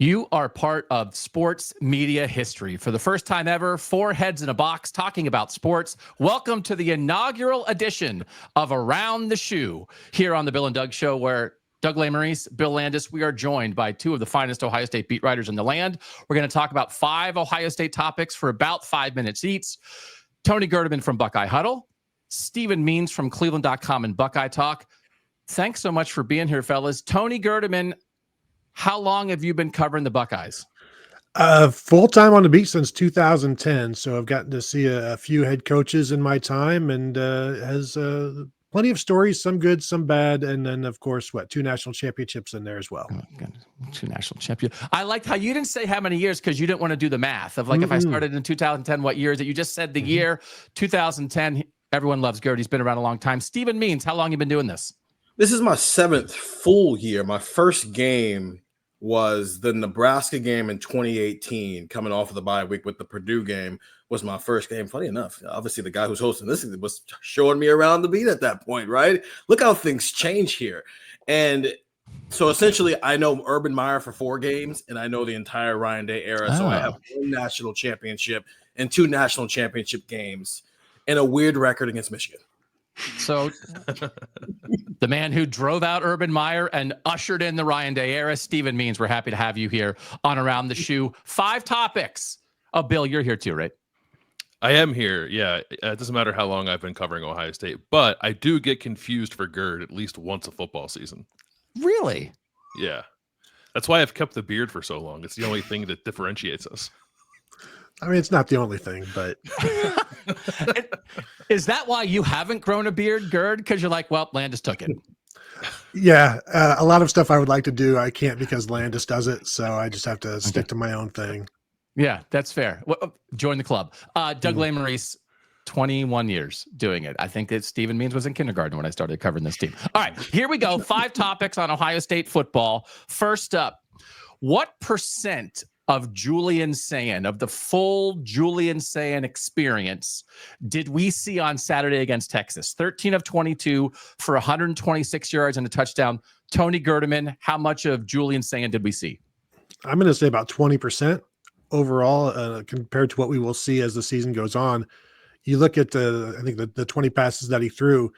You are part of sports media history. For the first time ever, 4 heads in a box talking about sports. Welcome to the inaugural edition of Around the Shoe here on the Bill and Doug Show, where Doug Lesmerises, Bill Landis, we are joined by 2 of the finest Ohio State beat writers in the land. We're going to talk about 5 Ohio State topics for about 5 minutes each. Tony Gerdeman from Buckeye Huddle, Stephen Means from Cleveland.com and Buckeye Talk. Thanks so much for being here, fellas. Tony Gerdeman, how long have you been covering the Buckeyes? Full time on the beat since 2010. So I've gotten to see a few head coaches in my time, and has plenty of stories, some good, some bad. And then, of course, 2 national championships in there as well. Oh, 2 national champions. I liked how you didn't say how many years because you didn't want to do the math of if I started in 2010, what year is it? You just said the year 2010. Everyone loves Gerd. He's been around a long time. Stephen Means, how long have you been doing this? This is my 7th full year. My first game was the Nebraska game in 2018, coming off of the bye week with the Purdue game was my first game. Funny enough, obviously the guy who's hosting this was showing me around the beat at that point, right? Look how things change here. And so essentially I know Urban Meyer for 4 games, and I know the entire Ryan Day era. So I have 1 national championship and 2 national championship games and a weird record against Michigan. So the man who drove out Urban Meyer and ushered in the Ryan Day era, Stephen Means, we're happy to have you here on Around the Shoe. 5 topics. Oh, Bill, you're here too, right? I am here. Yeah. It doesn't matter how long I've been covering Ohio State, but I do get confused for Gerd at least once a football season. Really? Yeah. That's why I've kept the beard for so long. It's the only thing that differentiates us. I mean, it's not the only thing, but is that why you haven't grown a beard, Gerd? Because you're like, well, Landis took it. Yeah, a lot of stuff I would like to do, I can't because Landis does it, so I just have to stick to my own thing. Yeah, that's fair. Well, join the club. Doug Lesmerises, 21 years doing it. I think that Stephen Means was in kindergarten when I started covering this team. All right, here we go. 5 topics on Ohio State football. First up, what percent of Julian Sayin, of the full Julian Sayin experience, did we see on Saturday against Texas? 13 of 22 for 126 yards and a touchdown. Tony Gerdeman, how much of Julian Sayin did we see? I'm going to say about 20% overall, compared to what we will see as the season goes on. You look at the 20 passes that he threw,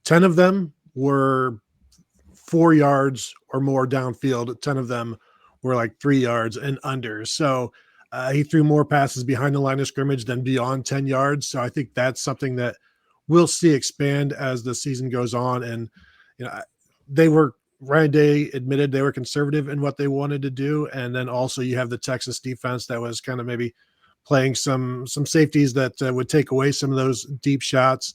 10 of them were 4 yards or more downfield. 10 of them were like 3 yards and under. So he threw more passes behind the line of scrimmage than beyond 10 yards. So I think that's something that we'll see expand as the season goes on. And, Ryan Day admitted they were conservative in what they wanted to do. And then also you have the Texas defense that was kind of maybe playing some safeties that would take away some of those deep shots.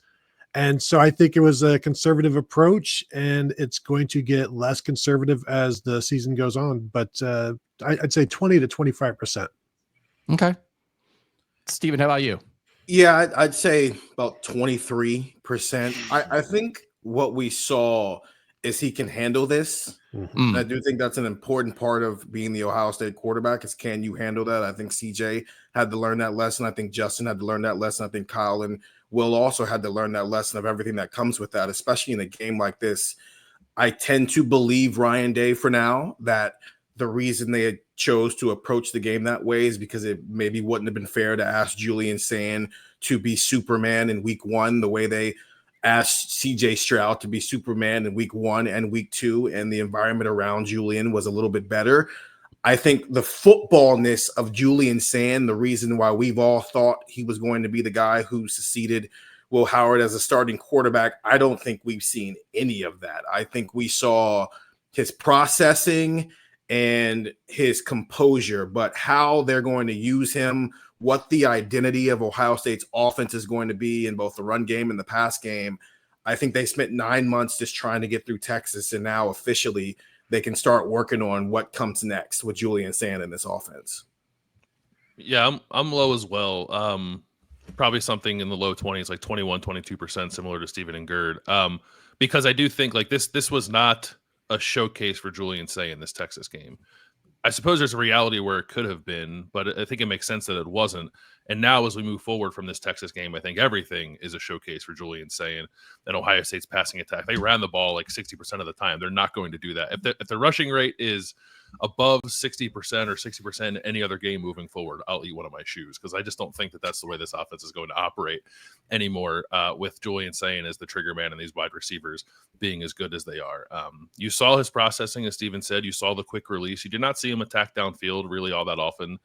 And so I think it was a conservative approach, and it's going to get less conservative as the season goes on. But I'd say 20 to 25%. Okay. Stephen, how about you? Yeah, I'd say about 23%. I think what we saw is he can handle this. And I do think that's an important part of being the Ohio State quarterback is, can you handle that? I think CJ had to learn that lesson. I think Justin had to learn that lesson. I think Kyle and Will also had to learn that lesson of everything that comes with that, especially in a game like this. I tend to believe Ryan Day for now that the reason they had chose to approach the game that way is because it maybe wouldn't have been fair to ask Julian Sayin to be Superman in week 1 the way they asked CJ Stroud to be Superman in week 1 and week 2, and the environment around Julian was a little bit better. I think the footballness of Julian Sayin, the reason why we've all thought he was going to be the guy who succeeded Will Howard as a starting quarterback, I don't think we've seen any of that. I think we saw his processing and his composure, but how they're going to use him, what the identity of Ohio State's offense is going to be in both the run game and the pass game. I think they spent 9 months just trying to get through Texas, and now officially they can start working on what comes next with Julian Sayin in this offense. Yeah, I'm low as well. Probably something in the low 20s, like 21, 22%, similar to Stephen and Gerd. Because I do think like this was not a showcase for Julian Sayin, this Texas game. I suppose there's a reality where it could have been, but I think it makes sense that it wasn't. And now as we move forward from this Texas game, I think everything is a showcase for Julian Sayin and Ohio State's passing attack. They ran the ball like 60% of the time. They're not going to do that. If the rushing rate is above 60% or 60% in any other game moving forward, I'll eat one of my shoes, because I just don't think that that's the way this offense is going to operate anymore with Julian Sayin as the trigger man and these wide receivers being as good as they are. You saw his processing, as Steven said. You saw the quick release. You did not see him attack downfield really all that often.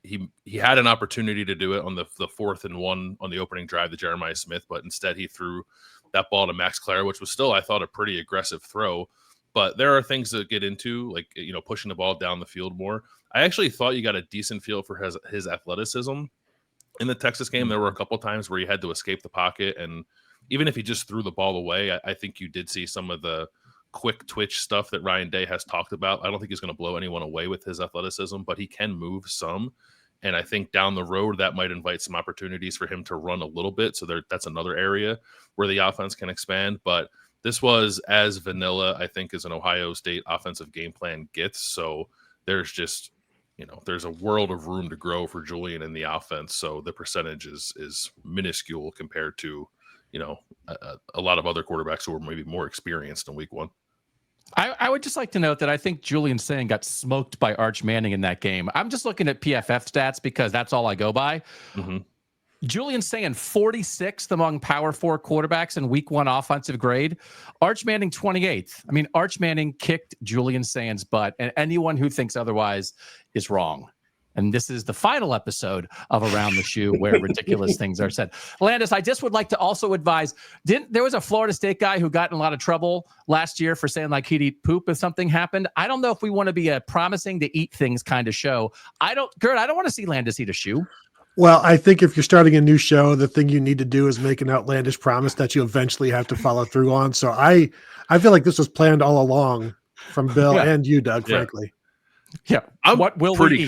He had an opportunity to do it on the 4th and 1 on the opening drive to Jeremiah Smith, but instead he threw that ball to Max Clara, which was still, I thought, a pretty aggressive throw. But there are things to get into, like, pushing the ball down the field more. I actually thought you got a decent feel for his athleticism in the Texas game. There were a couple times where he had to escape the pocket, and even if he just threw the ball away, I think you did see some of the quick twitch stuff that Ryan Day has talked about. I don't think he's going to blow anyone away with his athleticism, but he can move some. And I think down the road, that might invite some opportunities for him to run a little bit. So that's another area where the offense can expand. But this was as vanilla, I think, as an Ohio State offensive game plan gets. So there's just, there's a world of room to grow for Julian in the offense. So the percentage is minuscule compared to, a lot of other quarterbacks who are maybe more experienced in week 1. I would just like to note that I think Julian Sayin got smoked by Arch Manning in that game. I'm just looking at PFF stats because that's all I go by. Mm-hmm. Julian Sayin 46th among Power 4 quarterbacks in week 1 offensive grade. Arch Manning 28th. I mean, Arch Manning kicked Julian Sayin's butt, and anyone who thinks otherwise is wrong. And this is the final episode of Around the Shoe where ridiculous things are said. Landis, I just would like to also advise, there was a Florida State guy who got in a lot of trouble last year for saying like he'd eat poop if something happened. I don't know if we want to be a promising to eat things kind of show. I don't want to see Landis eat a shoe. Well, I think if you're starting a new show, the thing you need to do is make an outlandish promise that you eventually have to follow through on. So I feel like this was planned all along from Bill and you, Doug, frankly. Yeah. I'm pretty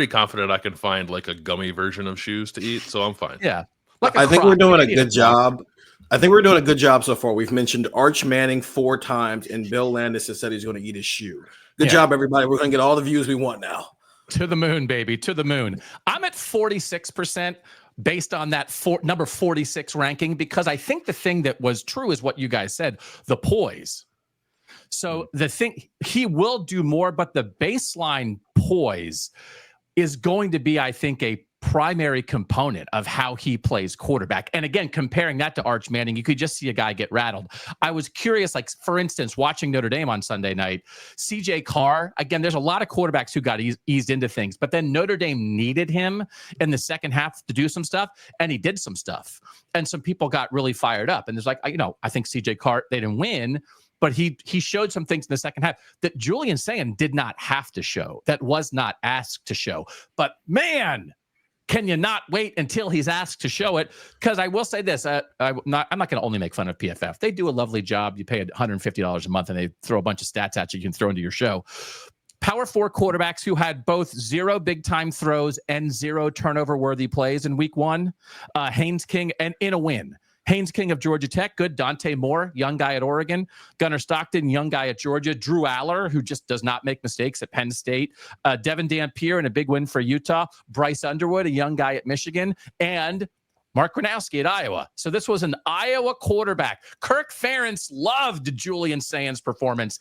confident I can find like a gummy version of shoes to eat, so I'm fine. Yeah. I think we're doing a good job. I think we're doing a good job so far. We've mentioned Arch Manning 4 times, and Bill Landis has said he's going to eat his shoe. Good job, everybody. We're going to get all the views we want now. To the moon, baby. To the moon. I'm at 46% based on that number 46 ranking, because I think the thing that was true is what you guys said, the poise. So the thing, he will do more, but the baseline poise is going to be, I think, a primary component of how he plays quarterback. And again, comparing that to Arch Manning, you could just see a guy get rattled. I was curious, like, for instance, watching Notre Dame on Sunday night, CJ Carr, again, there's a lot of quarterbacks who got eased into things, but then Notre Dame needed him in the second half to do some stuff, and he did some stuff. And some people got really fired up. And there's like, I think CJ Carr, they didn't win, but he showed some things in the second half that Julian Sayin did not have to show, that was not asked to show. But man, can you not wait until he's asked to show it? Because I will say this, I'm not going to only make fun of PFF. They do a lovely job. You pay $150 a month and they throw a bunch of stats at you can throw into your show. Power 4 quarterbacks who had both 0 big-time throws and 0 turnover-worthy plays in week 1. Haynes King, and in a win. Haynes King of Georgia Tech, good. Dante Moore, young guy at Oregon. Gunnar Stockton, young guy at Georgia. Drew Aller, who just does not make mistakes at Penn State. Devin Dampier, and a big win for Utah. Bryce Underwood, a young guy at Michigan. And Mark Gronowski at Iowa. So this was an Iowa quarterback. Kirk Ferentz loved Julian Sayin's performance.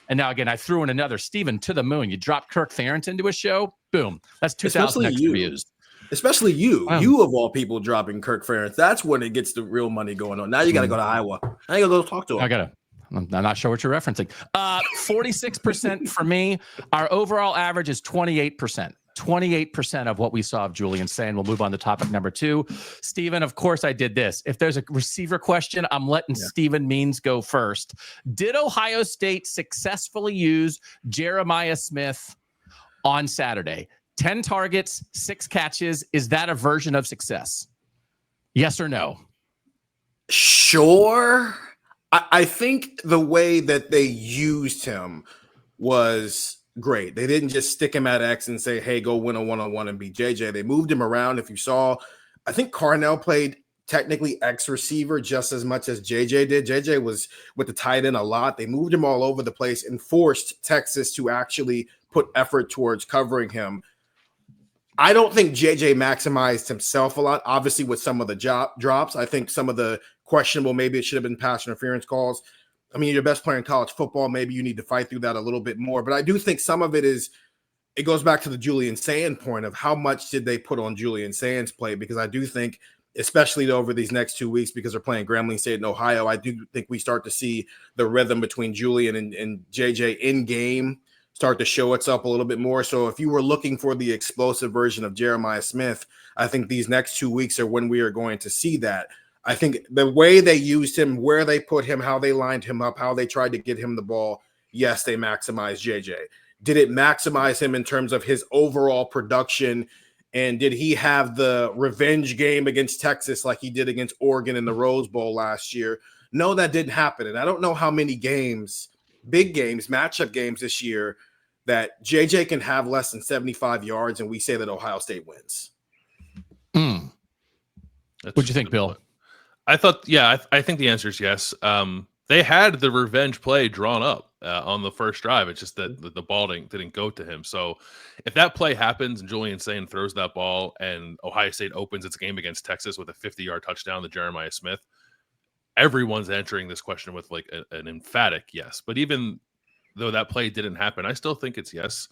And now, again, I threw in another Steven to the moon. You drop Kirk Ferentz into a show, boom. That's 2,000 extra views. Especially you of all people dropping Kirk Ferentz. That's when it gets the real money going on. Now you got to go to Iowa. Now you got to go talk to him. I'm not sure what you're referencing. 46% for me. Our overall average is 28%. 28% of what we saw of Julian Sayin. We'll move on to topic number 2. Steven, of course I did this. If there's a receiver question, I'm letting Steven Means go first. Did Ohio State successfully use Jeremiah Smith on Saturday? 10 targets, 6 catches. Is that a version of success? Yes or no? Sure. I think the way that they used him was great. They didn't just stick him at X and say, hey, go win a one-on-one and beat JJ. They moved him around. If you saw, I think Carnell played technically X receiver just as much as JJ did. JJ was with the tight end a lot. They moved him all over the place and forced Texas to actually put effort towards covering him. I don't think JJ maximized himself a lot, obviously with some of the drops. I think some of the questionable, maybe it should have been pass interference calls. I mean, your best player in college football, maybe you need to fight through that a little bit more. But I do think some of it goes back to the Julian Sayin point of how much did they put on Julian Sayin's plate? Because I do think, especially over these next 2 weeks, because they're playing Grambling State in Ohio, I do think we start to see the rhythm between Julian and JJ in game start to show itself a little bit more. So if you were looking for the explosive version of Jeremiah Smith, I think these next 2 weeks are when we are going to see that. I think the way they used him, where they put him, how they lined him up, how they tried to get him the ball, yes, they maximized JJ. Did it maximize him in terms of his overall production? And did he have the revenge game against Texas like he did against Oregon in the Rose Bowl last year? No, that didn't happen. And I don't know how many games, big games, matchup games this year that JJ can have less than 75 yards and we say that Ohio State wins. What'd you think, Bill? I thought, I think the answer is yes. They had the revenge play drawn up on the first drive. It's just that the ball didn't go to him. So if that play happens and Julian Sayin throws that ball and Ohio State opens its game against Texas with a 50-yard touchdown to Jeremiah Smith, everyone's answering this question with like an emphatic yes. But even though that play didn't happen, I still think it's yes.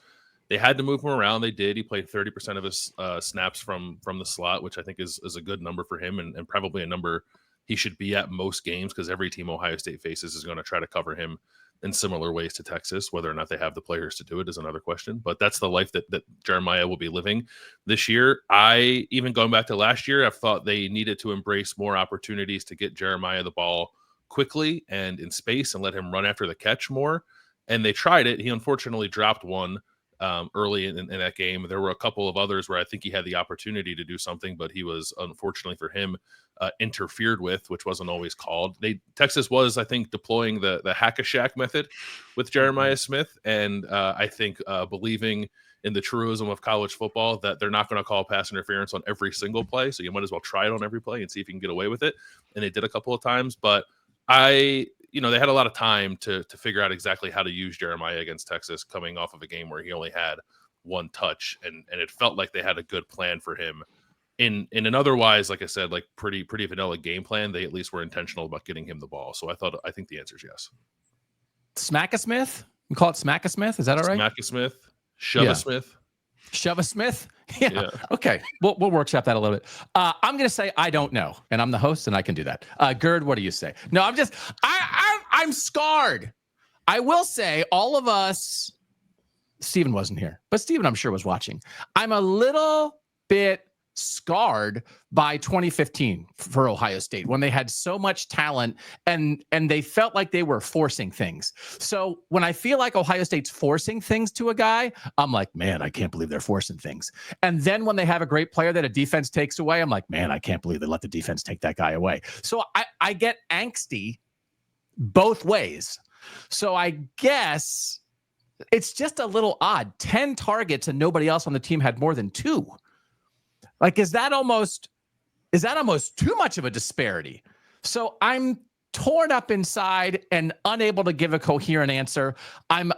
They had to move him around. They did. He played 30% of his snaps from the slot, which I think is a good number for him and probably a number he should be at most games because every team Ohio State faces is going to try to cover him in similar ways to Texas. Whether or not they have the players to do it is another question, but that's the life that Jeremiah will be living this year. Even going back to last year, I thought they needed to embrace more opportunities to get Jeremiah the ball quickly and in space and let him run after the catch more. And they tried it. He unfortunately dropped one early in that game. There were a couple of others where I think he had the opportunity to do something, but he was, unfortunately for him, interfered with, which wasn't always called. Texas was, I think, deploying the hack-a-shack method with Jeremiah Smith, and I think believing in the truism of college football that they're not going to call pass interference on every single play, so you might as well try it on every play and see if you can get away with it. And they did a couple of times, but they had a lot of time to figure out exactly how to use Jeremiah against Texas coming off of a game where he only had one touch, and it felt like they had a good plan for him. In an otherwise, like I said, like pretty vanilla game plan, they at least were intentional about getting him the ball. So I think the answer is yes. Smack-a-Smith? We call it Smack-a-Smith? Is that all right? Smack-a-Smith? Shove-a-Smith? Shove-a-Smith? Yeah. Okay. We'll workshop that a little bit. I'm going to say I don't know, and I'm the host, and I can do that. Gerd, what do you say? No, I'm scarred. I will say all of us, Steven wasn't here, but Steven, I'm sure, was watching. I'm a little bit scarred by 2015 for Ohio State when they had so much talent and they felt like they were forcing things. So when I feel like Ohio State's forcing things to a guy, I'm like, man, I can't believe they're forcing things. And then when they have a great player that a defense takes away, I'm like, man, I can't believe they let the defense take that guy away. So I get angsty both ways. So I guess it's just a little odd. 10 targets and nobody else on the team had more than 2. Like, is that almost too much of a disparity? So I'm torn up inside and unable to give a coherent answer. I'm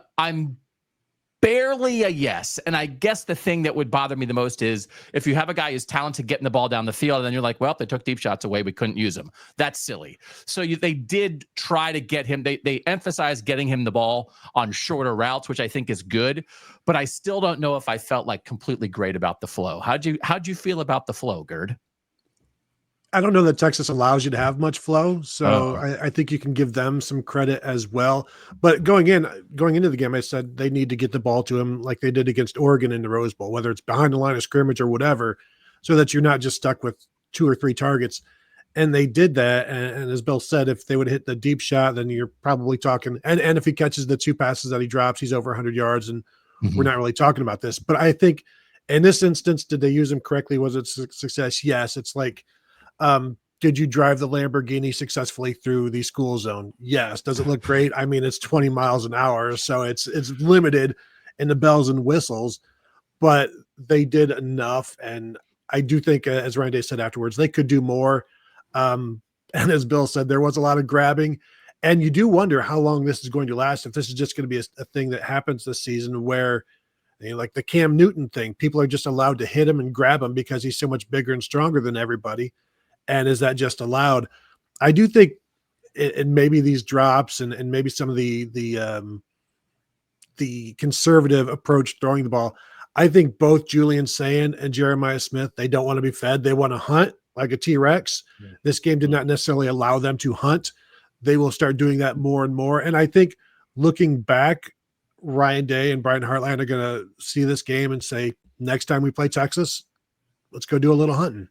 barely a yes. And I guess the thing that would bother me the most is if you have a guy who's talented getting the ball down the field, and then you're like, well, they took deep shots away, we couldn't use them. That's silly. So they did try to get him. They emphasized getting him the ball on shorter routes, which I think is good. But I still don't know if I felt like completely great about the flow. How'd you feel about the flow, Gerd? I don't know that Texas allows you to have much flow, so I think you can give them some credit as well. But going into the game, I said they need to get the ball to him like they did against Oregon in the Rose Bowl, whether it's behind the line of scrimmage or whatever, so that you're not just stuck with 2 or 3 targets. And they did that. And as Bill said, if they would hit the deep shot, then you're probably talking. And if he catches the 2 passes that he drops, he's over 100 yards, and we're not really talking about this. But I think in this instance, did they use him correctly? Was it success? Yes. It's like, did you drive the Lamborghini successfully through the school zone? Yes. Does it look great? I mean, it's 20 miles an hour, so it's limited in the bells and whistles, but they did enough. And I do think, as Ryan Day said afterwards, they could do more. And as Bill said, there was a lot of grabbing, and you do wonder how long this is going to last. If this is just going to be a thing that happens this season where, like the Cam Newton thing, people are just allowed to hit him and grab him because he's so much bigger and stronger than everybody. And is that just allowed? I do think and maybe these drops and maybe some of the conservative approach throwing the ball. I think both Julian Sayin and Jeremiah Smith, they don't want to be fed. They want to hunt like a T-Rex. This game did not necessarily allow them to hunt. They will start doing that more and more. And I think looking back, Ryan Day and Brian Hartline are going to see this game and say, next time we play Texas, let's go do a little hunting.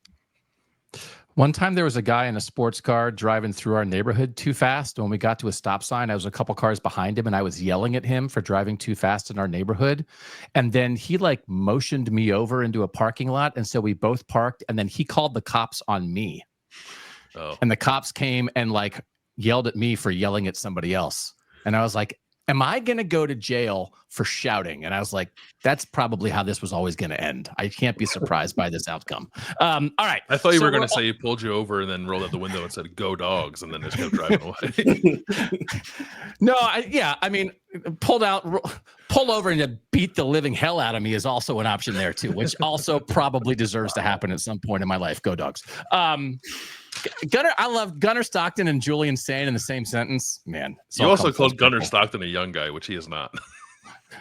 One time there was a guy in a sports car driving through our neighborhood too fast. When we got to a stop sign, I was a couple cars behind him and I was yelling at him for driving too fast in our neighborhood. And then he like motioned me over into a parking lot. And so we both parked and then he called the cops on me. Oh. And the cops came and like yelled at me for yelling at somebody else. And I was like, am I going to go to jail for shouting? And I was like, that's probably how this was always going to end. I can't be surprised by this outcome. All right. I thought you were going to say he pulled you over and then rolled out the window and said, go dogs, and then just kept driving away. No, I mean, pull over and beat the living hell out of me is also an option there too, which also probably deserves to happen at some point in my life. Go dogs. I love Gunnar Stockton and Julian Sayin in the same sentence. Man, you also called Gunnar Stockton a young guy, which he is not.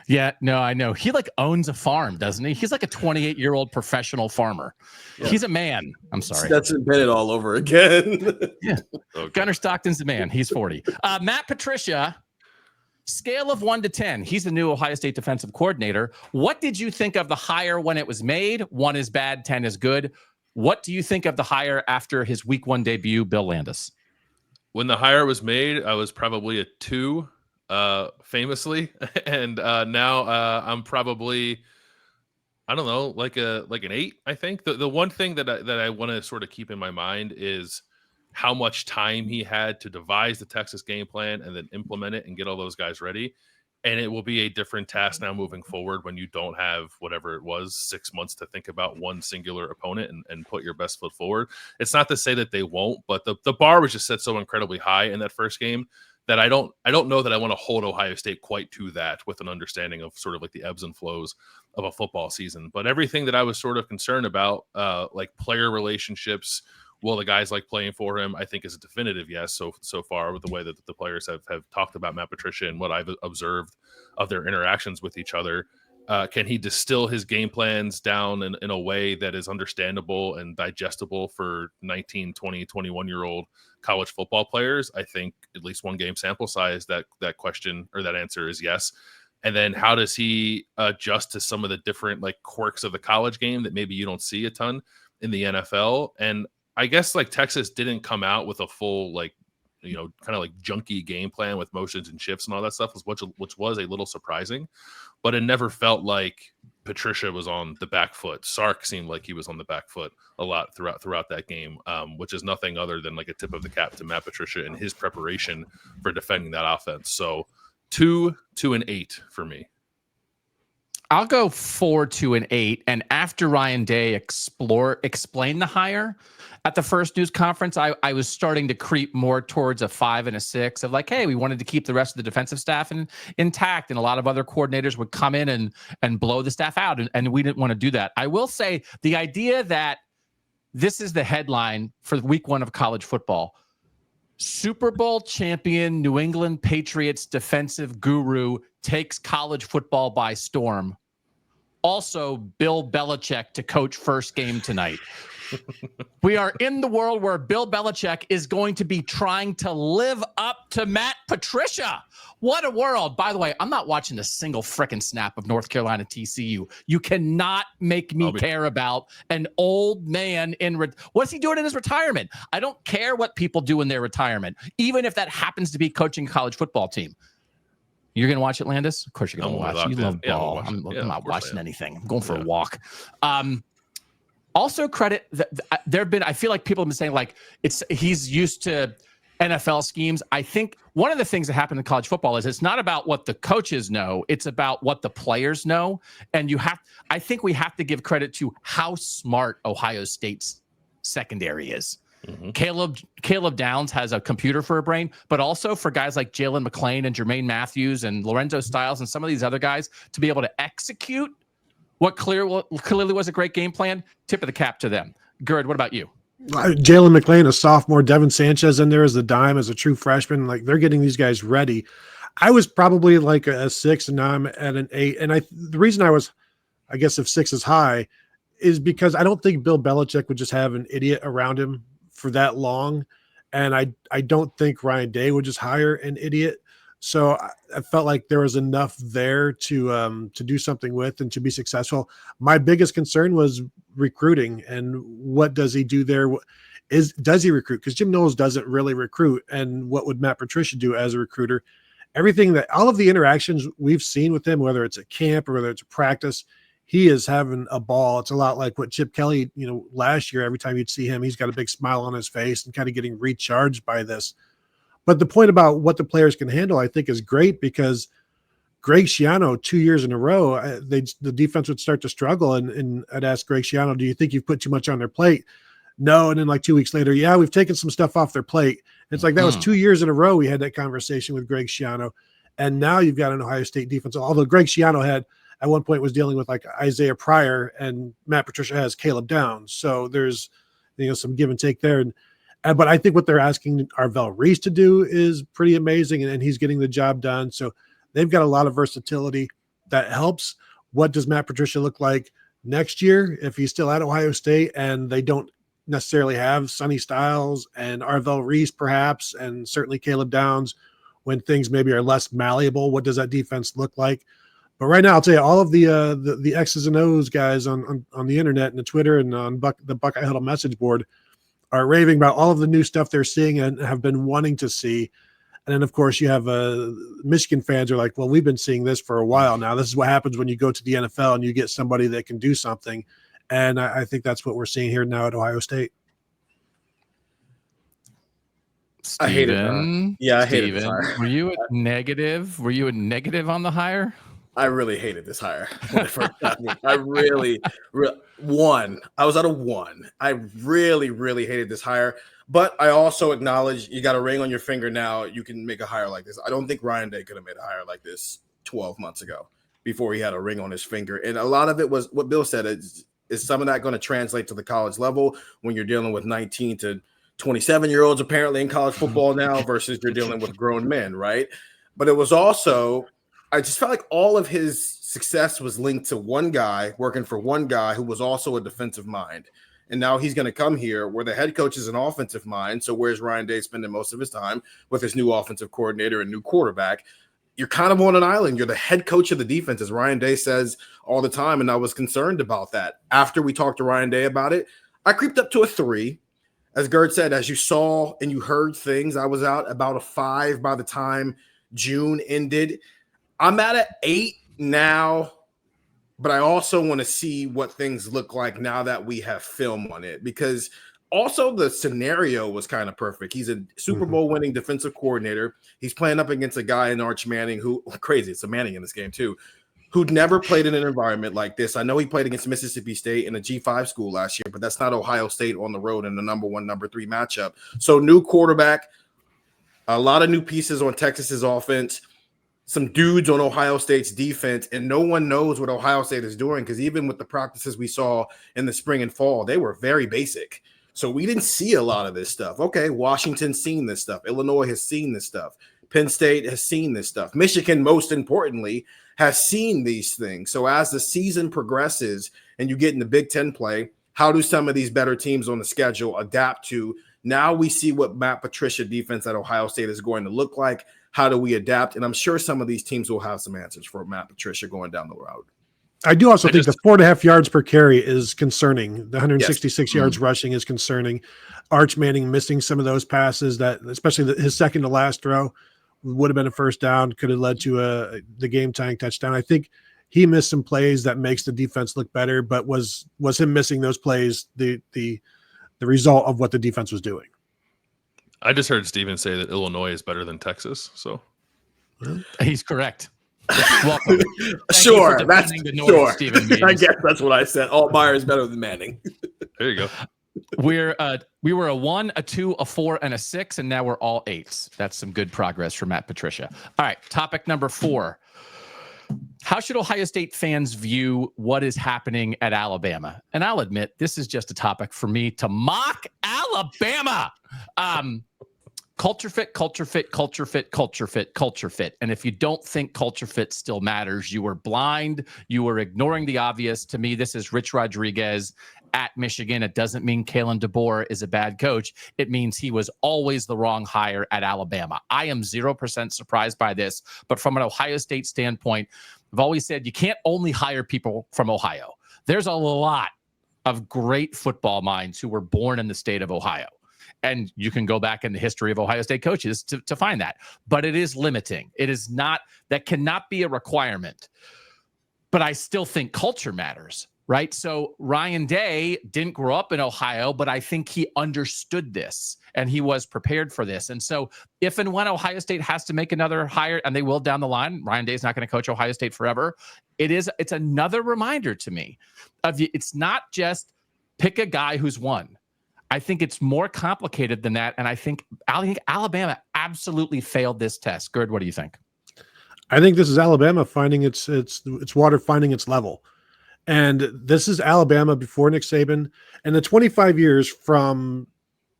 Yeah, no, I know. He like owns a farm, doesn't he? He's like a 28-year-old professional farmer. Yeah. He's a man. I'm sorry. That's Bennett all over again. Yeah. Okay. Gunnar Stockton's a man. He's 40. Matt Patricia, scale of 1 to 10. He's the new Ohio State defensive coordinator. What did you think of the hire when it was made? 1 is bad, 10 is good. What do you think of the hire after his week 1 debut, Bill Landis? When the hire was made, I was probably a 2, famously. And now I'm probably, I don't know, like an 8, I think. The one thing that I want to sort of keep in my mind is how much time he had to devise the Texas game plan and then implement it and get all those guys ready. And it will be a different task now moving forward when you don't have whatever it was, 6 months to think about one singular opponent and put your best foot forward. It's not to say that they won't, but the bar was just set so incredibly high in that first game that I don't know that I want to hold Ohio State quite to that with an understanding of sort of like the ebbs and flows of a football season. But everything that I was sort of concerned about, like player relationships, will the guys like playing for him, I think is a definitive yes so far with the way that the players have talked about Matt Patricia and what I've observed of their interactions with each other. Can he distill his game plans down in a way that is understandable and digestible for 19, 20, 21-year-old college football players? I think at least one game sample size, that question or that answer is yes. And then how does he adjust to some of the different like quirks of the college game that maybe you don't see a ton in the NFL? And I guess like Texas didn't come out with a full, like, you know, kind of like junky game plan with motions and shifts and all that stuff, which was a little surprising, but it never felt like Patricia was on the back foot. Sark seemed like he was on the back foot a lot throughout that game, which is nothing other than like a tip of the cap to Matt Patricia and his preparation for defending that offense. So 2, 2, and 8 for me. I'll go 4, 2, and 8. And after Ryan Day explained the hire at the first news conference, I was starting to creep more towards a 5 and a 6 of like, hey, we wanted to keep the rest of the defensive staff intact. And a lot of other coordinators would come in and blow the staff out. And we didn't want to do that. I will say the idea that this is the headline for week 1 of college football. Super Bowl champion New England Patriots defensive guru takes college football by storm. Also, Bill Belichick to coach first game tonight. We are in the world where Bill Belichick is going to be trying to live up to Matt Patricia. What a world. By the way, I'm not watching a single frickin' snap of North Carolina TCU. You cannot make me care about an old man what's he doing in his retirement? I don't care what people do in their retirement, even if that happens to be coaching a college football team. You're going to watch it, Landis? Of course you're going to watch. You love ball. I'm not watching anything. I'm going for a walk. Also credit I feel like people have been saying like he's used to NFL schemes. I think one of the things that happened in college football is it's not about what the coaches know, it's about what the players know. And I think we have to give credit to how smart Ohio State's secondary is. Mm-hmm. Caleb Downs has a computer for a brain, but also for guys like Jalen McClain and Jermaine Matthews and Lorenzo Styles and some of these other guys to be able to execute what clearly was a great game plan. Tip of the cap to them. Gerd, what about you? Jalen McClain, a sophomore, Devin Sanchez in there as a dime, as a true freshman. Like, they're getting these guys ready. I was probably like a 6, and now I'm at an 8. And the reason I was, I guess if 6 is high, is because I don't think Bill Belichick would just have an idiot around him for that long. And I don't think Ryan Day would just hire an idiot. So I felt like there was enough there to do something with and to be successful. My biggest concern was recruiting, and what does he do there? Does he recruit? Because Jim Knowles doesn't really recruit. And what would Matt Patricia do as a recruiter? All of the interactions we've seen with him, whether it's a camp or whether it's a practice, he is having a ball. It's a lot like what Chip Kelly, last year, every time you'd see him, he's got a big smile on his face and kind of getting recharged by this. But the point about what the players can handle, I think, is great, because Greg Schiano, 2 years in a row, the defense would start to struggle. And I'd ask Greg Schiano, do you think you've put too much on their plate? No. And then like 2 weeks later, yeah, we've taken some stuff off their plate. It's like that was 2 years in a row we had that conversation with Greg Schiano. And now you've got an Ohio State defense. Although Greg Schiano had at one point was dealing with like Isaiah Pryor, and Matt Patricia has Caleb Downs. So there's some give and take there. But I think what they're asking Arvell Reese to do is pretty amazing, and he's getting the job done. So they've got a lot of versatility that helps. What does Matt Patricia look like next year if he's still at Ohio State and they don't necessarily have Sonny Styles and Arvell Reese perhaps, and certainly Caleb Downs when things maybe are less malleable? What does that defense look like? But right now, I'll tell you, all of the X's and O's guys on the internet and the Twitter and on the Buckeye Huddle message board are raving about all of the new stuff they're seeing and have been wanting to see. And then, of course, you have Michigan fans are like, well, we've been seeing this for a while now. This is what happens when you go to the NFL and you get somebody that can do something. And I think that's what we're seeing here now at Ohio State. Steven, I hate it. Yeah, I hate it. Were you a negative? Were you a negative on the hire? I really hated this hire when it first happened. I really one. I was at a 1. I really, really hated this hire. But I also acknowledge you got a ring on your finger now. You can make a hire like this. I don't think Ryan Day could have made a hire like this 12 months ago before he had a ring on his finger. And a lot of it was what Bill said. Is some of that going to translate to the college level when you're dealing with 19 to 27-year-olds apparently in college football now versus you're dealing with grown men, right? But it was also – I just felt like all of his success was linked to one guy working for one guy who was also a defensive mind. And now he's going to come here where the head coach is an offensive mind. So where's Ryan Day spending most of his time with his new offensive coordinator and new quarterback? You're kind of on an island. You're the head coach of the defense, as Ryan Day says all the time. And I was concerned about that. After we talked to Ryan Day about it, I creeped up to a 3. As Gerd said, as you saw and you heard things, I was out about a 5 by the time June ended. I'm at an 8 now, but I also want to see what things look like now that we have film on it, because also the scenario was kind of perfect. He's a Super Bowl winning defensive coordinator. He's playing up against a guy in Arch Manning who crazy. It's a Manning in this game too, who'd never played in an environment like this. I know he played against Mississippi State in a G5 school last year, but that's not Ohio State on the road in the number 1, number 3 matchup. So new quarterback, a lot of new pieces on Texas's offense, some dudes on Ohio State's defense, and no one knows what Ohio State is doing, because even with the practices we saw in the spring and fall, they were very basic. So we didn't see a lot of this stuff. Okay, Washington's seen this stuff. Illinois has seen this stuff. Penn State has seen this stuff. Michigan, most importantly, has seen these things. So as the season progresses and you get in the Big Ten play, how do some of these better teams on the schedule adapt to? Now we see what Matt Patricia defense at Ohio State is going to look like. How do we adapt? And I'm sure some of these teams will have some answers for Matt Patricia going down the road. I do also think the 4.5 yards per carry is concerning. The 166 yards rushing is concerning. Arch Manning missing some of those passes that, especially his second to last throw, would have been a first down, could have led to the game-tying touchdown. I think he missed some plays that makes the defense look better, but was him missing those plays the result of what the defense was doing? I just heard Steven say that Illinois is better than Texas. So he's correct. Welcome. Sure. That's sure. I guess that's what I said. Altmaier is better than Manning. There you go. We were a 1, a 2, a 4, and a 6, and now we're all 8s. That's some good progress for Matt Patricia. All right, topic number 4. How should Ohio State fans view what is happening at Alabama? And I'll admit, this is just a topic for me to mock Alabama. Culture fit, culture fit, culture fit, culture fit, culture fit. And if you don't think culture fit still matters, you were blind. You were ignoring the obvious. To me, this is Rich Rodriguez at Michigan. It doesn't mean Kalen DeBoer is a bad coach. It means he was always the wrong hire at Alabama. I am 0% surprised by this. But from an Ohio State standpoint, I've always said you can't only hire people from Ohio. There's a lot of great football minds who were born in the state of Ohio. And you can go back in the history of Ohio State coaches to find that. But it is limiting. It is not, that cannot be a requirement. But I still think culture matters, right? So Ryan Day didn't grow up in Ohio, but I think he understood this and he was prepared for this. And so if and when Ohio State has to make another hire, and they will down the line, Ryan Day is not going to coach Ohio State forever. It's another reminder to me of it's not just pick a guy who's won. I think it's more complicated than that. And I think Alabama absolutely failed this test. Gerd, what do you think? I think this is Alabama finding its water, finding its level. And this is Alabama before Nick Saban. And the 25 years from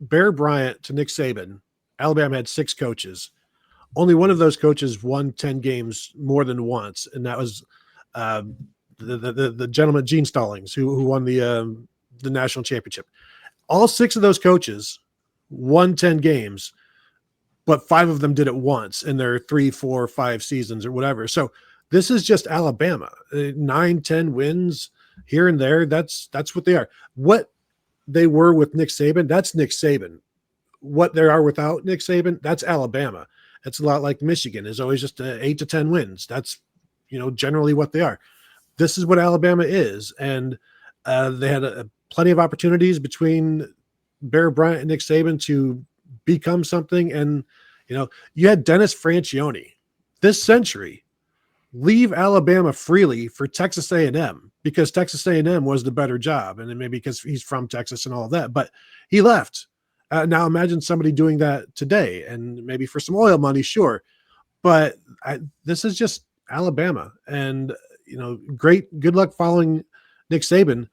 Bear Bryant to Nick Saban, Alabama had 6 coaches. Only one of those coaches won 10 games more than once. And that was the gentleman, Gene Stallings, who won the national championship. All 6 of those coaches won 10 games, but 5 of them did it once in their 3, 4, 5 seasons or whatever. So this is just Alabama, 9, 10 wins here and there. That's what they are. What they were with Nick Saban, that's Nick Saban. What they are without Nick Saban, that's Alabama. It's a lot like Michigan is always just 8 to 10 wins. That's, generally what they are. This is what Alabama is. And they had plenty of opportunities between Bear Bryant and Nick Saban to become something. And, you had Dennis Franchione this century leave Alabama freely for Texas A&M because Texas A&M was the better job. And then maybe because he's from Texas and all of that, but he left. Now imagine somebody doing that today and maybe for some oil money, sure. But this is just Alabama and, good luck following Nick Saban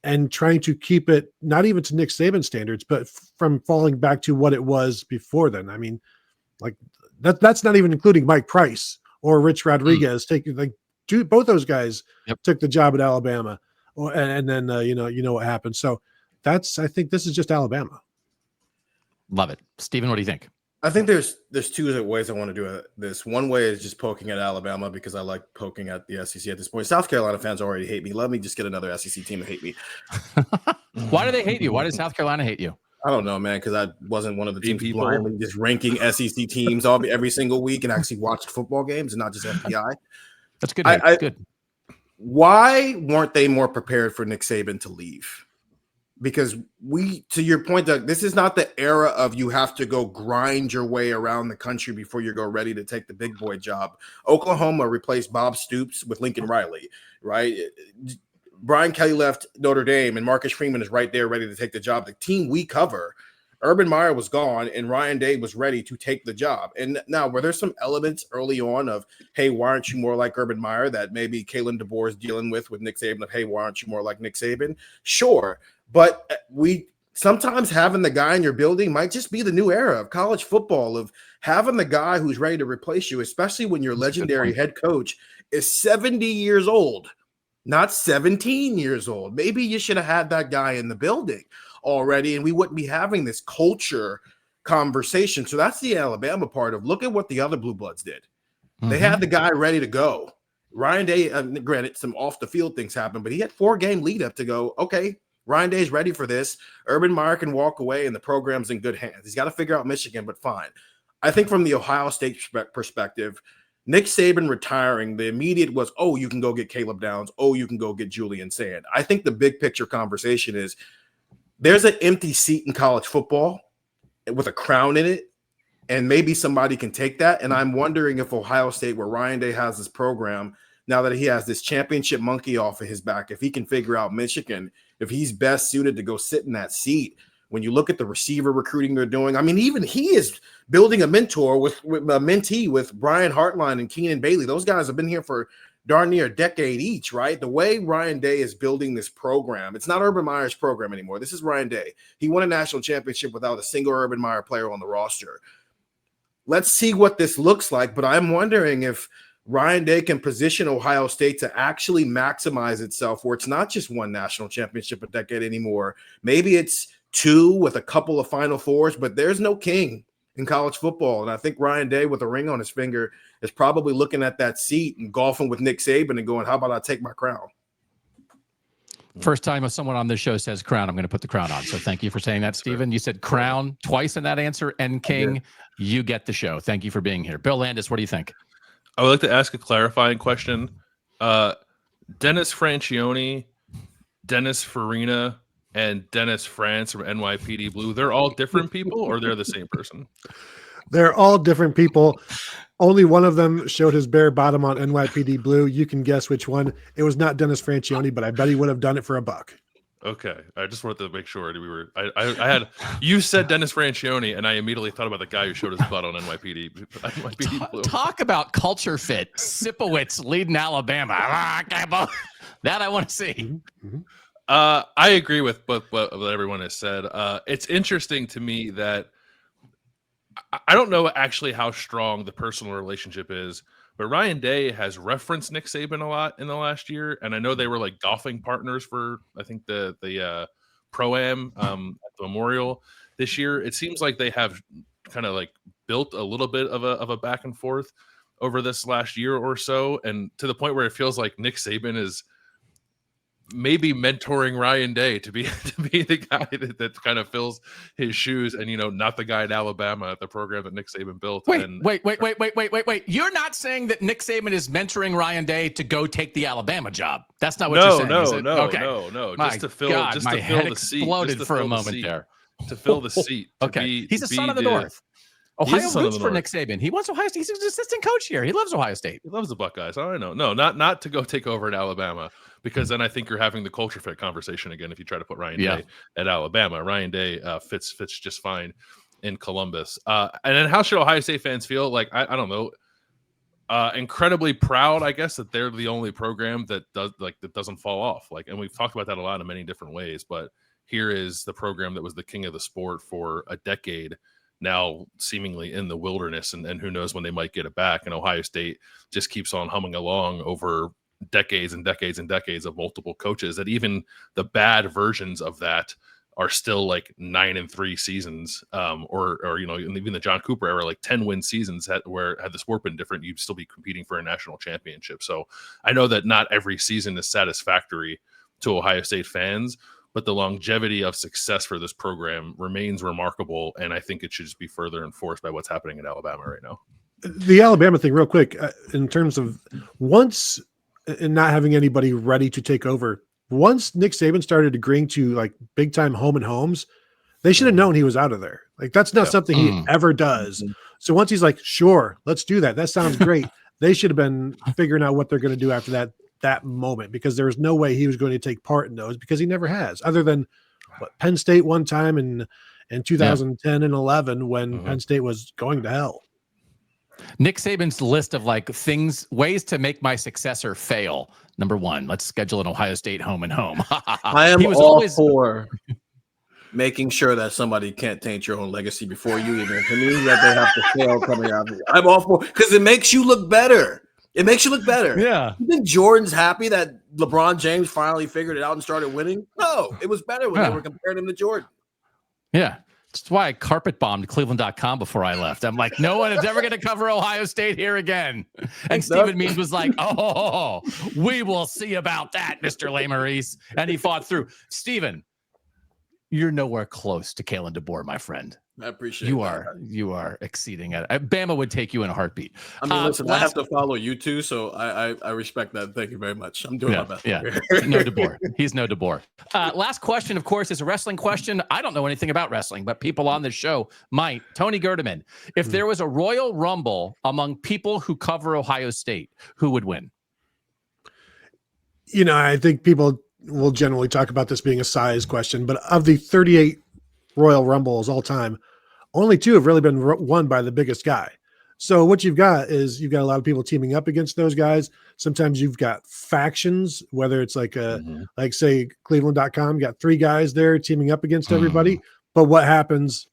and trying to keep it not even to Nick Saban standards, but from falling back to what it was before then. I mean, like that's not even including Mike Price or Rich Rodriguez taking both those guys took the job at Alabama, and then what happened. So I think this is just Alabama. Love it, Stephen. What do you think? I think there's 2 ways I want to do this. One way is just poking at Alabama because I like poking at the SEC at this point. South Carolina fans already hate me. Let me just get another SEC team to hate me. Why do they hate you? Why does South Carolina hate you? I don't know, man, because I wasn't one of the teams blindly just ranking SEC teams every single week and actually watched football games and not just FPI. That's good. Good. Why weren't they more prepared for Nick Saban to leave? Because to your point, Doug, this is not the era of you have to go grind your way around the country before you go ready to take the big boy job. Oklahoma replaced Bob Stoops with Lincoln Riley, right? Brian Kelly left Notre Dame and Marcus Freeman is right there ready to take the job. The team we cover, Urban Meyer was gone and Ryan Day was ready to take the job. And now, were there some elements early on of, hey, why aren't you more like Urban Meyer that maybe Kalen DeBoer is dealing with Nick Saban of, hey, why aren't you more like Nick Saban? Sure. But we sometimes having the guy in your building might just be the new era of college football, of having the guy who's ready to replace you, especially when your legendary head coach is 70 years old, not 17 years old. Maybe you should have had that guy in the building already, and we wouldn't be having this culture conversation. So that's the Alabama part of look at what the other Blue Bloods did. Mm-hmm. They had the guy ready to go. Ryan Day, granted, some off the field things happened, but he had 4-game lead up to go, okay, Ryan Day's ready for this. Urban Meyer can walk away and the program's in good hands. He's got to figure out Michigan, but fine. I think from the Ohio State perspective, Nick Saban retiring, the immediate was, oh, you can go get Caleb Downs. Oh, you can go get Julian Sayin. I think the big picture conversation is there's an empty seat in college football with a crown in it, and maybe somebody can take that. And I'm wondering if Ohio State, where Ryan Day has this program, now that he has this championship monkey off of his back, if he can figure out Michigan, if he's best suited to go sit in that seat. When you look at the receiver recruiting they're doing, I mean, even he is building a mentee with Brian Hartline and Keenan Bailey. Those guys have been here for darn near a decade each, right? The way Ryan Day is building this program, it's not Urban Meyer's program anymore. This is Ryan Day. He won a national championship without a single Urban Meyer player on the roster. Let's see what this looks like, but I'm wondering if Ryan Day can position Ohio State to actually maximize itself, where it's not just one national championship a decade anymore. Maybe it's two with a couple of Final Fours, but there's no king in college football. And I think Ryan Day, with a ring on his finger, is probably looking at that seat and golfing with Nick Saban and going, how about I take my crown? First time someone on this show says crown, I'm going to put the crown on. So thank you for saying that, Stephen. You said crown twice in that answer, and king. You get the show. Thank you for being here. Bill Landis, what do you think? I would like to ask a clarifying question. Dennis Franchione, Dennis Farina, and Dennis France from NYPD Blue, they're all different people, or they're the same person? They're all different people. Only one of them showed his bare bottom on NYPD Blue. You can guess which one. It was not Dennis Franchione, but I bet he would have done it for $1. Okay, I just wanted to make sure we were. I had you said Dennis Franchione, and I immediately thought about the guy who showed his butt on NYPD Blue. Talk about culture fit. Sipowicz leading Alabama. That I want to see. Mm-hmm. I agree with what everyone has said. It's interesting to me that I don't know actually how strong the personal relationship is, but Ryan Day has referenced Nick Saban a lot in the last year, and I know they were like golfing partners for I think the Pro-Am at the Memorial this year. It seems like they have kind of like built a little bit of a back and forth over this last year or so, and to the point where it feels like Nick Saban is maybe mentoring Ryan Day to be the guy that kind of fills his shoes, and not the guy at Alabama at the program that Nick Saban built. Wait. You're not saying that Nick Saban is mentoring Ryan Day to go take the Alabama job. That's not what you're saying. No. My Just to fill God, just my to head fill the seat. exploded Just for a fill the moment seat. there. To fill the seat. Okay. He's a son of the North. Ohio roots for Nick Saban. He wants Ohio State. He's an assistant coach here. He loves Ohio State. He loves the Buckeyes. I know. No, not to go take over at Alabama, because then I think you're having the culture fit conversation again if you try to put Ryan Day at Alabama. Ryan Day fits just fine in Columbus. And then how should Ohio State fans feel? Like, I don't know. Incredibly proud, I guess, that they're the only program that doesn't fall off. Like, and we've talked about that a lot in many different ways, but here is the program that was the king of the sport for a decade, now seemingly in the wilderness, and who knows when they might get it back. And Ohio State just keeps on humming along over decades and decades and decades of multiple coaches, that even the bad versions of that are still like 9-3 seasons, or even the John Cooper era, like 10-win seasons where had the sport been different, you'd still be competing for a national championship. So I know that not every season is satisfactory to Ohio State fans, but the longevity of success for this program remains remarkable, and I think it should just be further enforced by what's happening in Alabama right now. The Alabama thing, real quick, in terms of once and not having anybody ready to take over, once Nick Saban started agreeing to like big time home and homes, they should have known he was out of there. Like, that's not something he ever does. So once he's like, sure, let's do that. That sounds great. They should have been figuring out what they're going to do after that moment, because there was no way he was going to take part in those, because he never has, other than Penn State one time in 2010 and 11 when Penn State was going to hell. Nick Saban's list of ways to make my successor fail. Number 1, let's schedule an Ohio State home and home. I am always for making sure that somebody can't taint your own legacy before you even. To me, that they have to fail coming out of it. I'm all for, because it makes you look better. It makes you look better. Yeah. You think Jordan's happy that LeBron James finally figured it out and started winning? No, it was better when they were comparing him to Jordan. Yeah. That's why I carpet bombed Cleveland.com before I left. I'm like, no one is ever going to cover Ohio State here again. And Stephen Means was like, oh, we will see about that, Mr. Lesmerises. And he fought through. Stephen, you're nowhere close to Kalen DeBoer, my friend. I appreciate you are exceeding it. Bama would take you in a heartbeat. I mean, listen, I have to follow you too, so I respect that. Thank you very much. I'm doing my best. Yeah, no DeBoer. He's no DeBoer. Last question, of course, is a wrestling question. I don't know anything about wrestling, but people on this show might. Tony Gerdeman, if there was a Royal Rumble among people who cover Ohio State, who would win? I think people will generally talk about this being a size question, but of the 38 Royal Rumbles all time, only 2 have really been won by the biggest guy. So what you've got is you've got a lot of people teaming up against those guys. Sometimes you've got factions, whether it's like like say Cleveland.com got 3 guys there teaming up against everybody. But what happens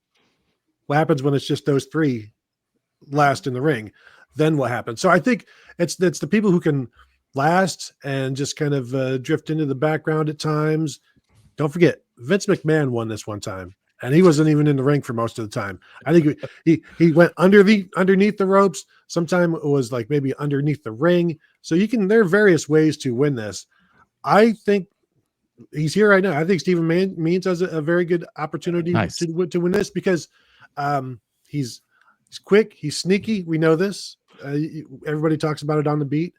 when it's just those 3 last in the ring? Then what happens? So I think it's the people who can last and just kind of drift into the background at times. Don't forget, Vince McMahon won this one time, and he wasn't even in the ring for most of the time. I think he went underneath the ropes. Sometime it was like maybe underneath the ring. So there are various ways to win this. I think he's here right now. I think Stephen Means has a very good opportunity to win this because he's quick, he's sneaky. We know this. Everybody talks about it on the beat.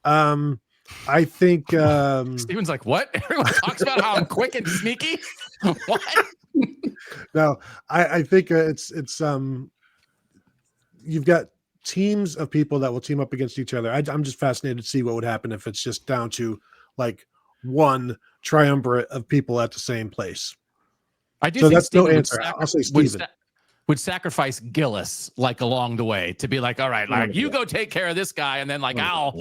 I think Steven's like, what? Everyone talks about how I'm quick and sneaky. What? No, I think it's you've got teams of people that will team up against each other. I'm just fascinated to see what would happen if it's just down to like one triumvirate of people at the same place. I do so think that's Steven no answer. I'll say Steven. Would sacrifice Gillis like along the way to be like, all right, like you go take care of this guy, and then like I'll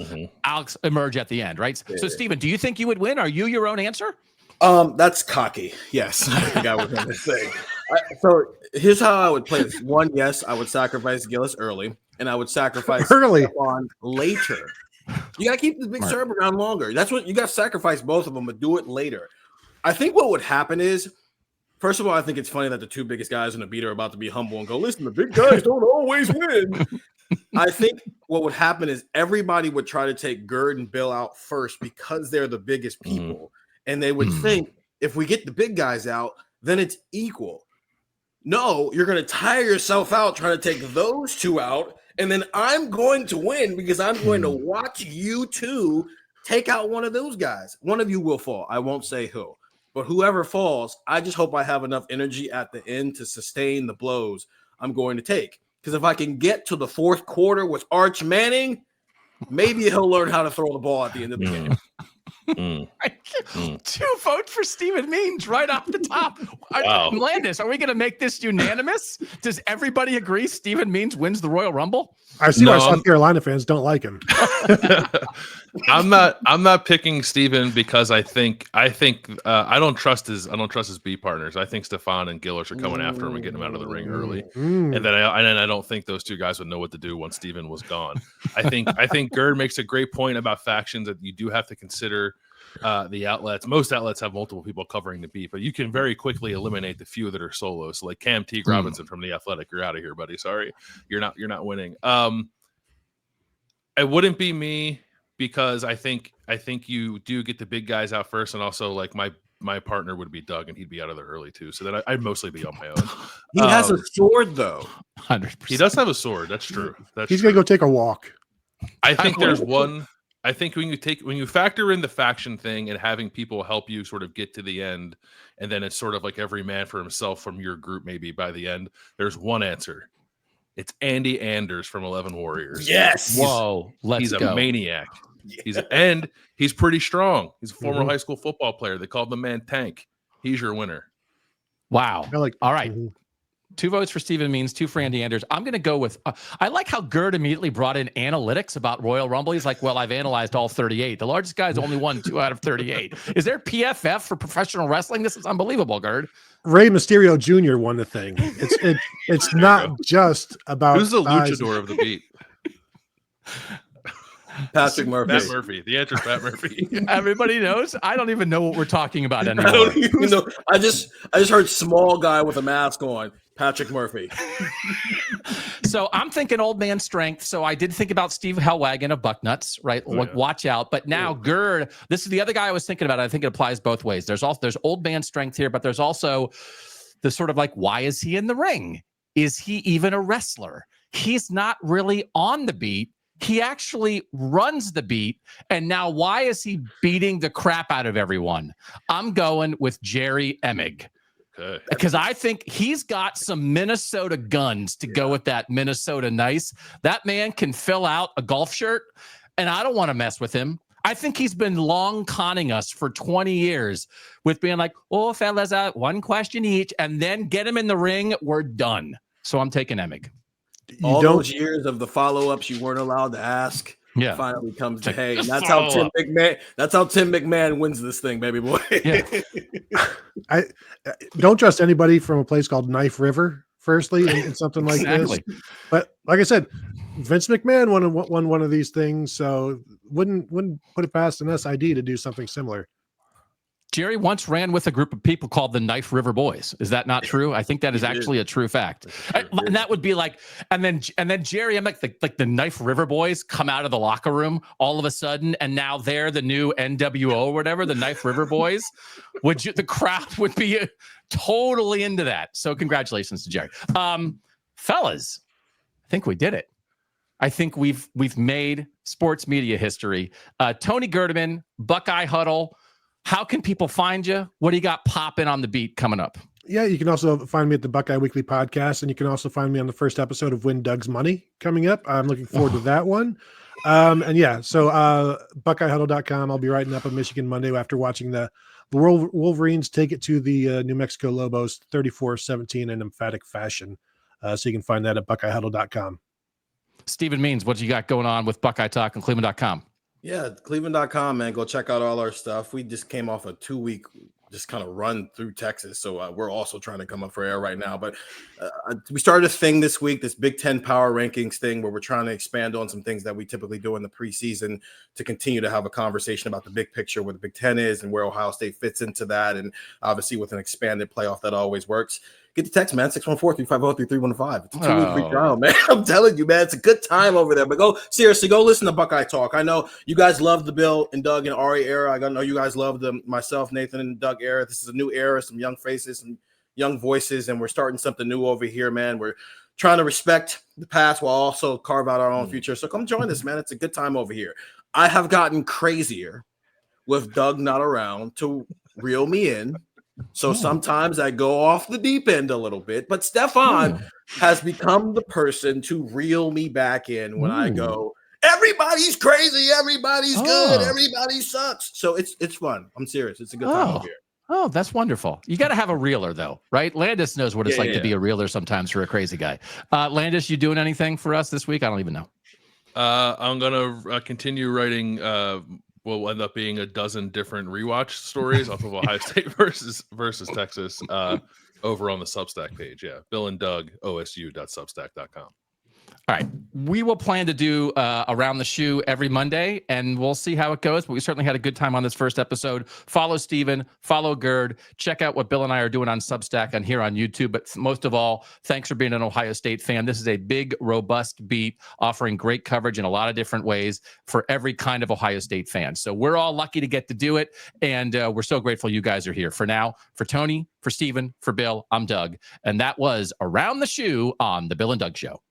emerge at the end, right? So Steven, do you think you would win? Are you your own answer? That's cocky. Yes, I think I would win this thing. So here's how I would play this. One, yes, I would sacrifice Gillis early, and I would sacrifice early on later. You gotta keep the big serve around longer. That's what you got to sacrifice both of them, but do it later. I think what would happen is, first of all, I think it's funny that the 2 biggest guys in the beat are about to be humble and go, listen, the big guys don't always win. I think what would happen is everybody would try to take Gerd and Bill out first because they're the biggest people. And they would think if we get the big guys out, then it's equal. No, you're going to tire yourself out trying to take those 2 out. And then I'm going to win because I'm going to watch you 2 take out one of those guys. One of you will fall. I won't say who. But whoever falls, I just hope I have enough energy at the end to sustain the blows I'm going to take. Because if I can get to the 4th quarter with Arch Manning, maybe he'll learn how to throw the ball at the end of the game. 2 votes for Stephen Means right off the top. Wow. Landis, are we going to make this unanimous? Does everybody agree Stephen Means wins the Royal Rumble? I see why South Carolina fans don't like him. I'm not picking Steven because I don't trust his B partners. I think Stefan and Gillis are coming after him and getting him out of the ring early. And then I don't think those 2 guys would know what to do once Steven was gone. I think Gerd makes a great point about factions that you do have to consider the outlets. Most outlets have multiple people covering the beat, but you can very quickly eliminate the few that are solos. So like Cam Teague Robinson from The Athletic, you're out of here, buddy. Sorry, you're not winning. It wouldn't be me because I think you do get the big guys out first, and also like my partner would be Doug, and he'd be out of there early too. So then I'd mostly be on my own. He has a sword though. 100%. He does have a sword. That's true. He's gonna go take a walk. I think there's one. I think when you factor in the faction thing and having people help you sort of get to the end, and then it's sort of like every man for himself from your group, maybe by the end, there's one answer. It's Andy Anders from 11 Warriors. Yes. Whoa. He's a maniac. Yeah. He's pretty strong. He's a former high school football player. They called the man Tank. He's your winner. Wow. All right. 2 votes for Stephen Means, 2 for Andy Anders. I'm going to go with, I like how Gerd immediately brought in analytics about Royal Rumble. He's like, well, I've analyzed all 38. The largest guy's only won 2 out of 38. Is there PFF for professional wrestling? This is unbelievable, Gerd. Rey Mysterio Jr. won the thing. It's not just about who's the luchador of the beat. Patrick Murphy. Pat Murphy. The answer is Pat Murphy. Everybody knows. I don't even know what we're talking about anymore. I don't even know. I just heard small guy with a mask on. Patrick Murphy. So I'm thinking old man strength. So I did think about Steve Hellwagon of Bucknuts, right? Oh, yeah. Watch out. But now Gerd, this is the other guy I was thinking about. I think it applies both ways. There's old man strength here, but there's also the sort of like, why is he in the ring? Is he even a wrestler? He's not really on the beat. He actually runs the beat. And now why is he beating the crap out of everyone? I'm going with Jerry Emig. Okay. Because I think he's got some Minnesota guns to go with that Minnesota nice. That man can fill out a golf shirt, and I don't want to mess with him. I think he's been long conning us for 20 years with being like, oh, fellas, one question each, and then get him in the ring. We're done. So I'm taking Emig. All don't those years of the follow-ups you weren't allowed to ask. Yeah. Finally comes to Like, hey, and that's follow how Tim up. McMahon. That's how Tim McMahon wins this thing, baby boy. Yeah. I don't trust anybody from a place called Knife River. Firstly, in something like Exactly. this, but like I said, Vince McMahon won one of these things, so wouldn't put it past an SID to do something similar. Jerry once ran with a group of people called the Knife River Boys. Is that not true? I think that is He did. actually a true fact. And that would be like, and then Jerry, I'm like the Knife River Boys come out of the locker room all of a sudden, and now they're the new NWO or whatever, the Knife River Boys. The crowd would be totally into that. So congratulations to Jerry. Fellas, I think we did it. I think we've made sports media history. Tony Gerdeman, Buckeye Huddle. How can people find you? What do you got popping on the beat coming up? Yeah, you can also find me at the Buckeye Weekly Podcast, and you can also find me on the first episode of Win Doug's Money coming up. I'm looking forward to that one. And yeah, so BuckeyeHuddle.com. I'll be writing up on Michigan Monday after watching the Wolverines take it to the New Mexico Lobos 34-17 in emphatic fashion. So you can find that at BuckeyeHuddle.com. Stephen Means, what you got going on with Buckeye Talk and Cleveland.com? Yeah, Cleveland.com, man. Go check out all our stuff. We just came off a 2-week just kind of run through Texas. So we're also trying to come up for air right now. But we started a thing this week, this Big Ten Power Rankings thing, where we're trying to expand on some things that we typically do in the preseason to continue to have a conversation about the big picture, where the Big Ten is and where Ohio State fits into that. And obviously with an expanded playoff, that always works. Get the text, man, 614-350-3315. It's a 2-week free trial, man. I'm telling you, man, it's a good time over there. But go listen to Buckeye Talk. I know you guys love the Bill and Doug and Ari era. I know you guys love myself, Nathan, and Doug era. This is a new era, some young faces, some young voices, and we're starting something new over here, man. We're trying to respect the past while also carve out our own future. So come join us, man. It's a good time over here. I have gotten crazier with Doug not around to reel me in. So sometimes I go off the deep end a little bit, but Stefan has become the person to reel me back in when I go, everybody's crazy, everybody's good, everybody sucks. So it's fun. I'm serious. It's a good time over here. Oh, that's wonderful. You got to have a reeler, though, right? Landis knows what it's like to be a reeler sometimes for a crazy guy. Landis, you doing anything for us this week? I don't even know. I'm going to continue writing will end up being a dozen different rewatch stories off of Ohio State versus Texas over on the Substack page. Yeah, Bill and Doug, osu.substack.com. All right. We will plan to do Around the Shoe every Monday, and we'll see how it goes. But we certainly had a good time on this first episode. Follow Steven, follow Gerd. Check out what Bill and I are doing on Substack and here on YouTube. But most of all, thanks for being an Ohio State fan. This is a big, robust beat offering great coverage in a lot of different ways for every kind of Ohio State fan. So we're all lucky to get to do it, and we're so grateful you guys are here. For now, for Tony, for Steven, for Bill, I'm Doug. And that was Around the Shoe on The Bill and Doug Show.